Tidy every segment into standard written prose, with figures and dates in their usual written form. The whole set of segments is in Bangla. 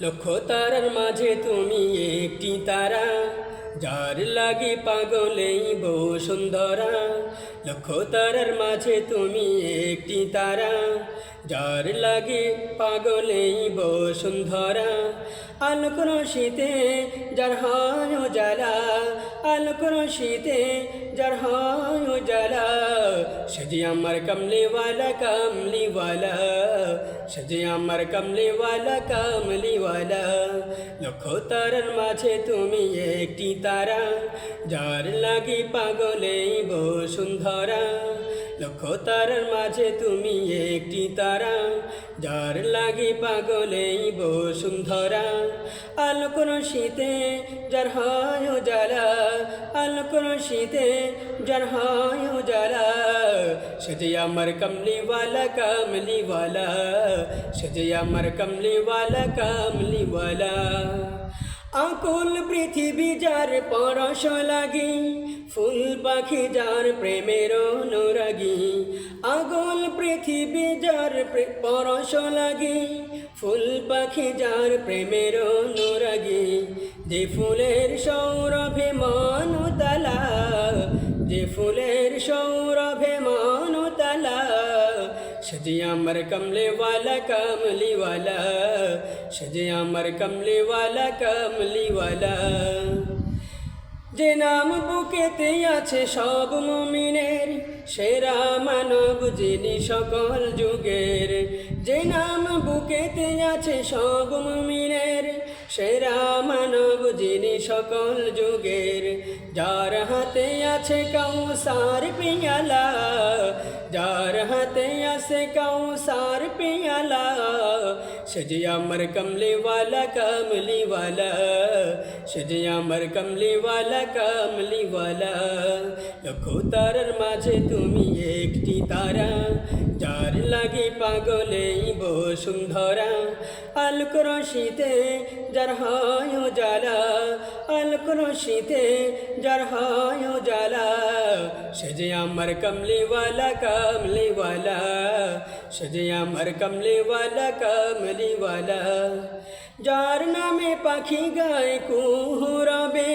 লক্ষ তারার মাঝে তুমি একটি তারা, যার লাগে পাগলেই বসুন্ধরা। লক্ষ তারার মাঝে তুমি একটি তারা, যার লাগে পাগলেই বসুন্ধরা। আলোক রশিতে যার হয় উজালা, আলোক রশিতে যার হয় উজালা। সে যে আমার কমলিওয়ালা কমলিওয়ালা, সে যে আমার কমলিওয়ালা কমলিওয়ালা। লক্ষ তারার মাঝে তুমি একটি তারা, যার লাগে পাগলেই বসুন্ধরা। লক্ষ তারার মাঝে তুমি একটি তারা, যার লাগে পাগলেই বসুন্ধরা। আলোক রশিতে যার হয় উজালা, আলোক রশিতে যার হয় উজালা। সে যে আমার কমলিওয়ালা কমলিওয়ালা, সে যে আমার কমলিওয়ালা কমলিওয়ালা। আকুল পৃথিবী যার পরশ লাগি, ফুল পাখি যার প্রেমের অনুরাগী। আকুল পৃথিবী যার পরশ লাগি, ফুল পাখি যার প্রেমের অনুরাগী। যে ফুলের সৌরভে মনতালা, যে ফুলের সৌরভে মনতালা। সে যে আমার কমলিওয়ালা কমলিওয়ালা, সে যে আমার কমলিওয়ালা কমলিওয়ালা। যে নাম বুকেতে আছে সব মুমিনের, সেরা মানব যিনি সকল যুগের। যে নাম বুকেতে আছে সব মুমিনের, সেরা মানব যিনি সকল যুগের। যার হাতে আছে কাউসার পিয়ালা, যার হাতে আছে কাউসার পিয়ালা। সে যে আমার কমলিওয়ালা কমলিওয়ালা, সে যে আমার কমলিওয়ালা কমলিওয়ালা। লক্ষ তারার মাঝে তুমি একটি তারা, যার লাগে পাগলেই বসুন্ধরা। আলোক রশিতে যার হয় উজালা, আলোক রশিতে যার হয় উজালা। সে যে আমার কমলিওয়ালা কমলিওয়ালা, সে যে আমার কমলিওয়ালা কমলিওয়ালা। যার নামে পাখি গায় কুহু রবে,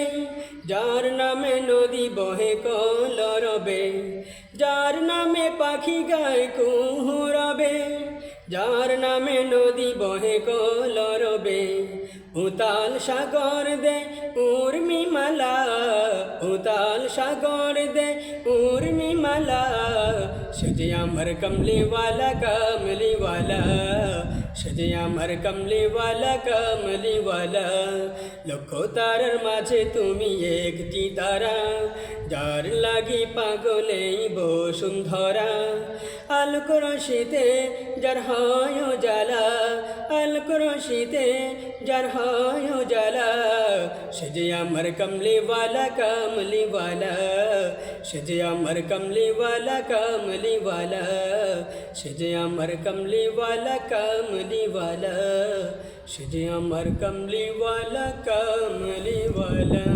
যার নামে নদী বহে কলরবে। যার নামে পাখি গায় কুহু রবে, যার নামে নদী বহে কলরবে। উতাল সাগর দে উর্মিমালা, উতাল সাগর দে উর্মিমালা। সে যে আমার কমলিওয়ালা কমলিওয়ালা, সে যে আমার কমলিওয়ালা কমলিওয়ালা। লক্ষ তারার মাঝে তুমি একটি তারা, যার লাগি পাগলেই বসুন্ধরা। আলোক রশিতে যার হয় উজালা, আলোক রশিতে যার হয় উজালা। সে যে আমার কমলিওয়ালা কমলিওয়ালা, সে যে আমার কমলিওয়ালা কমলিওয়ালা। সে যে আমার কমলিওয়ালা কমলিওয়ালা, সে যে আমার কমলিওয়ালা কমলিওয়ালা।